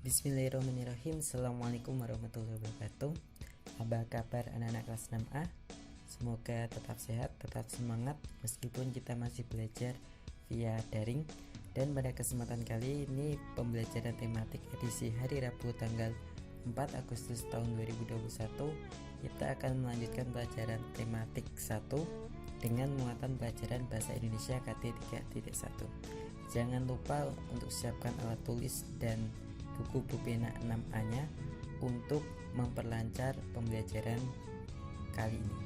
Bismillahirrahmanirrahim. Assalamualaikum warahmatullahi wabarakatuh. Apa kabar anak-anak kelas 6A? Semoga tetap sehat, tetap semangat meskipun kita masih belajar via daring. Dan pada kesempatan kali ini pembelajaran tematik edisi hari Rabu tanggal 4 Agustus tahun 2021, kita akan melanjutkan pelajaran tematik 1 dengan muatan pelajaran bahasa Indonesia KT 3.1. Jangan lupa untuk siapkan alat tulis dan buku pena 6A-nya untuk memperlancar pembelajaran kali ini.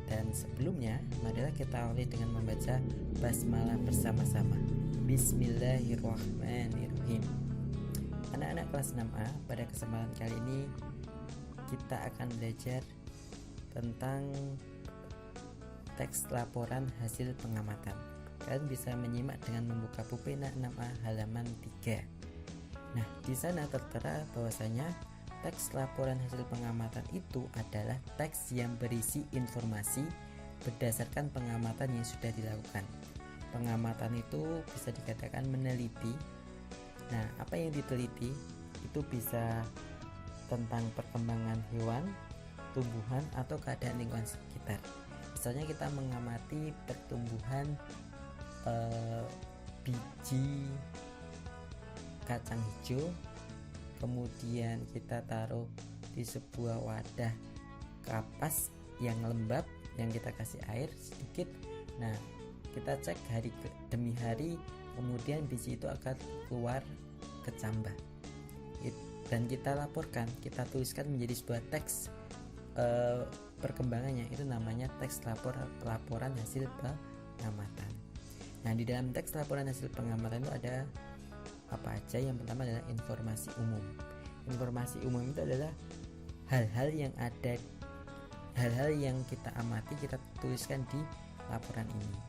Dan sebelumnya, marilah kita awali dengan membaca basmalah bersama-sama. Bismillahirrahmanirrahim. Anak-anak kelas 6A, pada kesempatan kali ini kita akan belajar tentang teks laporan hasil pengamatan. Kalian bisa menyimak dengan membuka pena 6A halaman 3. Nah, di sana tertera bahwasanya teks laporan hasil pengamatan itu adalah teks yang berisi informasi berdasarkan pengamatan yang sudah dilakukan. Pengamatan itu bisa dikatakan meneliti. Nah, apa yang diteliti itu bisa tentang perkembangan hewan, tumbuhan, atau keadaan lingkungan sekitar. Misalnya kita mengamati pertumbuhan biji kacang hijau, kemudian kita taruh di sebuah wadah kapas yang lembab yang kita kasih air sedikit. Nah, kita cek hari demi hari, kemudian biji itu akan keluar kecambah dan kita laporkan, kita tuliskan menjadi sebuah teks perkembangannya. Itu namanya teks laporan hasil pengamatan. Nah, di dalam teks laporan hasil pengamatan itu ada apa aja? Yang pertama adalah informasi umum. Informasi umum itu adalah hal-hal yang kita amati, kita tuliskan di laporan ini.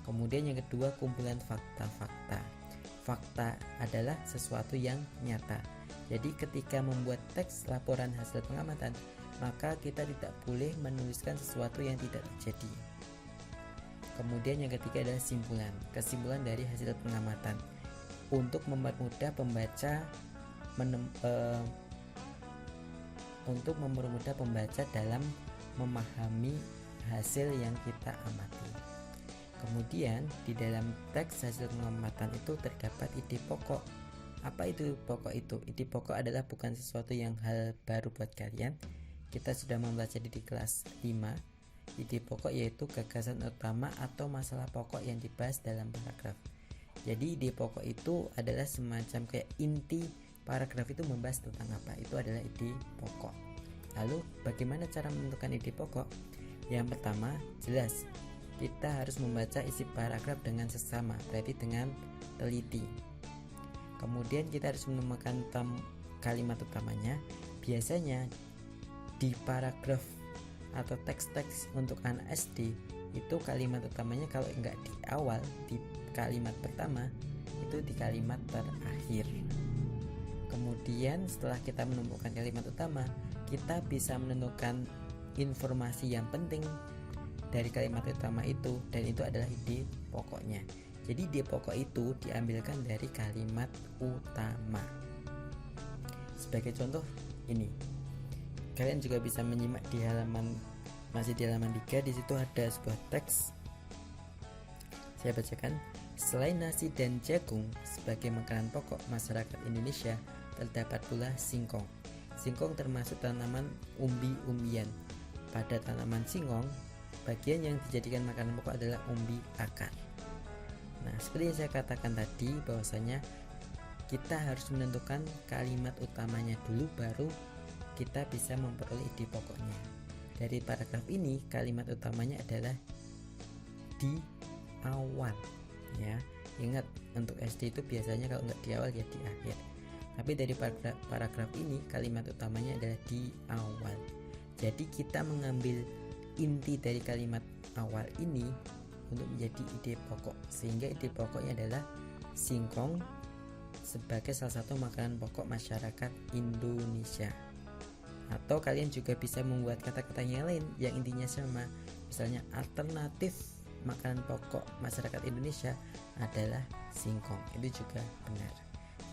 Kemudian yang kedua, kumpulan fakta-fakta. Fakta adalah sesuatu yang nyata. Jadi ketika membuat teks laporan hasil pengamatan, maka kita tidak boleh menuliskan sesuatu yang tidak terjadi. Kemudian yang ketiga adalah simpulan. Kesimpulan dari hasil pengamatan untuk mempermudah pembaca dalam memahami hasil yang kita amati. Kemudian di dalam teks hasil pengamatan itu terdapat ide pokok. Apa itu pokok itu? Ide pokok adalah bukan sesuatu yang hal baru buat kalian. Kita sudah membaca di kelas 5. Ide pokok yaitu gagasan utama atau masalah pokok yang dibahas dalam paragraf. Jadi ide pokok itu adalah semacam kayak inti paragraf itu membahas tentang apa. Itu adalah ide pokok. Lalu bagaimana cara menentukan ide pokok? Yang pertama, jelas kita harus membaca isi paragraf dengan seksama, berarti dengan teliti. Kemudian kita harus menemukan kalimat utamanya. Biasanya di paragraf atau teks-teks untuk anak SD itu kalimat utamanya kalau enggak di awal, di kalimat pertama, itu di kalimat terakhir. Kemudian setelah kita menemukan kalimat utama, kita bisa menentukan informasi yang penting dari kalimat utama itu, dan itu adalah ide pokoknya. Jadi ide pokok itu diambilkan dari kalimat utama. Sebagai contoh ini, kalian juga bisa menyimak di halaman 3. Di situ ada sebuah teks. Saya bacakan. Selain nasi dan jagung sebagai makanan pokok masyarakat Indonesia, terdapat pula singkong. Singkong termasuk tanaman umbi-umbian. Pada tanaman singkong, bagian yang dijadikan makanan pokok adalah umbi akar. Nah, seperti yang saya katakan tadi, bahwasanya kita harus menentukan kalimat utamanya dulu, baru kita bisa memperoleh ide pokoknya. Dari paragraf ini, kalimat utamanya adalah di awal. Ya, ingat untuk SD itu biasanya kalau nggak di awal ya di akhir. Tapi dari paragraf ini kalimat utamanya adalah di awal. Jadi kita mengambil inti dari kalimat awal ini untuk menjadi ide pokok, sehingga ide pokoknya adalah singkong sebagai salah satu makanan pokok masyarakat Indonesia. Atau kalian juga bisa membuat kata-kata yang lain yang intinya sama. Misalnya alternatif makanan pokok masyarakat Indonesia adalah singkong. Itu juga benar.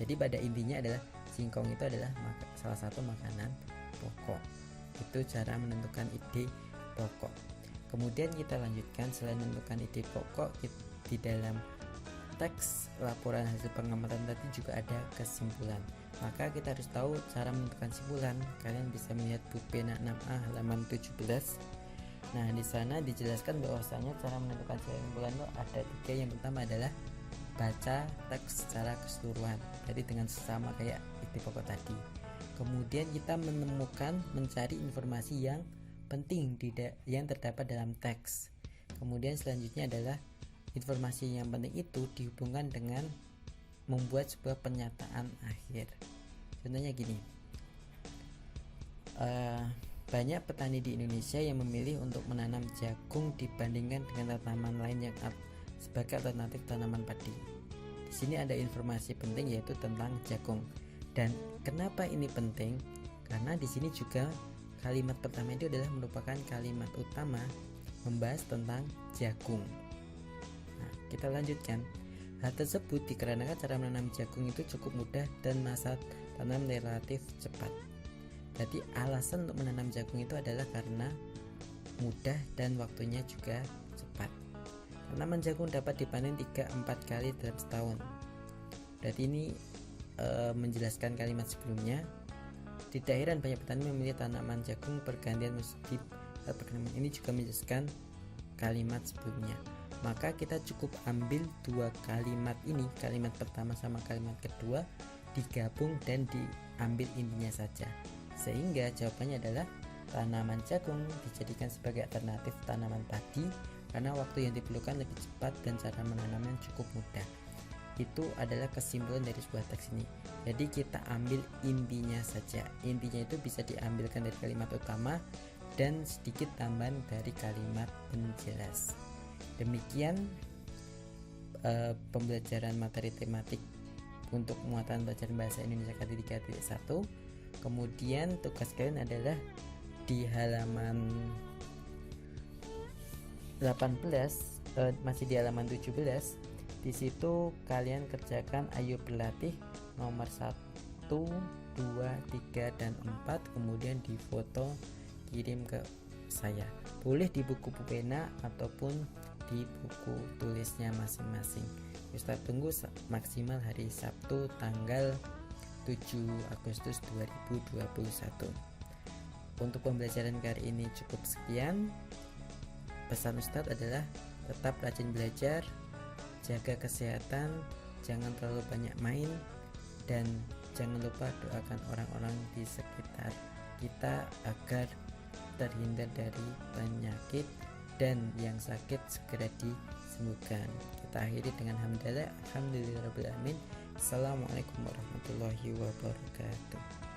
Jadi pada intinya adalah singkong itu adalah salah satu makanan pokok. Itu cara menentukan ide pokok. Kemudian kita lanjutkan, selain menentukan ide pokok, di dalam teks laporan hasil pengamatan tadi juga ada kesimpulan. Maka kita harus tahu cara menentukan kesimpulan. Kalian bisa melihat buku pena 6A halaman 17. Nah, di sana dijelaskan bahwasanya cara menentukan kesimpulan itu ada 3. Yang pertama adalah baca teks secara keseluruhan, jadi dengan sesama kayak ide pokok tadi. Kemudian kita mencari informasi yang penting yang terdapat dalam teks. Kemudian selanjutnya adalah informasi yang penting itu dihubungkan dengan membuat sebuah pernyataan akhir. Contohnya gini, banyak petani di Indonesia yang memilih untuk menanam jagung dibandingkan dengan tanaman lain yang sebagai alternatif tanaman padi. Di sini ada informasi penting yaitu tentang jagung. Dan kenapa ini penting? Karena di sini juga kalimat pertama itu adalah merupakan kalimat utama membahas tentang jagung. Nah, kita lanjutkan. Hal tersebut dikarenakan cara menanam jagung itu cukup mudah dan masa tanam relatif cepat. Jadi alasan untuk menanam jagung itu adalah karena mudah dan waktunya juga cepat. Tanaman jagung dapat dipanen 3-4 kali dalam setahun. Berarti ini menjelaskan kalimat sebelumnya. Tidak heran banyak petani memilih tanaman jagung pergantian musim. Ini juga menjelaskan kalimat sebelumnya. Maka kita cukup ambil 2 kalimat ini, kalimat pertama sama kalimat kedua, digabung dan diambil intinya saja. Sehingga jawabannya adalah tanaman jagung dijadikan sebagai alternatif tanaman padi karena waktu yang diperlukan lebih cepat dan cara menanamnya cukup mudah. Itu adalah kesimpulan dari sebuah teks ini. Jadi kita ambil intinya saja. Intinya itu bisa diambilkan dari kalimat utama dan sedikit tambahan dari kalimat penjelas. Demikian pembelajaran materi tematik untuk muatan pelajaran bahasa Indonesia K3.1. Kemudian tugas kalian adalah di halaman 18, masih di halaman 17. Di situ kalian kerjakan ayo berlatih nomor 1, 2, 3 dan 4, kemudian difoto kirim ke saya. Boleh di buku pena ataupun di buku tulisnya masing-masing. Ustaz tunggu maksimal hari Sabtu tanggal 7 Agustus 2021. Untuk pembelajaran kali ini cukup sekian. Pesan Ustadz adalah tetap rajin belajar, jaga kesehatan, jangan terlalu banyak main, dan jangan lupa doakan orang-orang di sekitar kita agar terhindar dari penyakit dan yang sakit segera disembuhkan. Kita akhiri dengan hamdalah, alhamdulillahirabbil alamin. Assalamualaikum warahmatullahi wabarakatuh.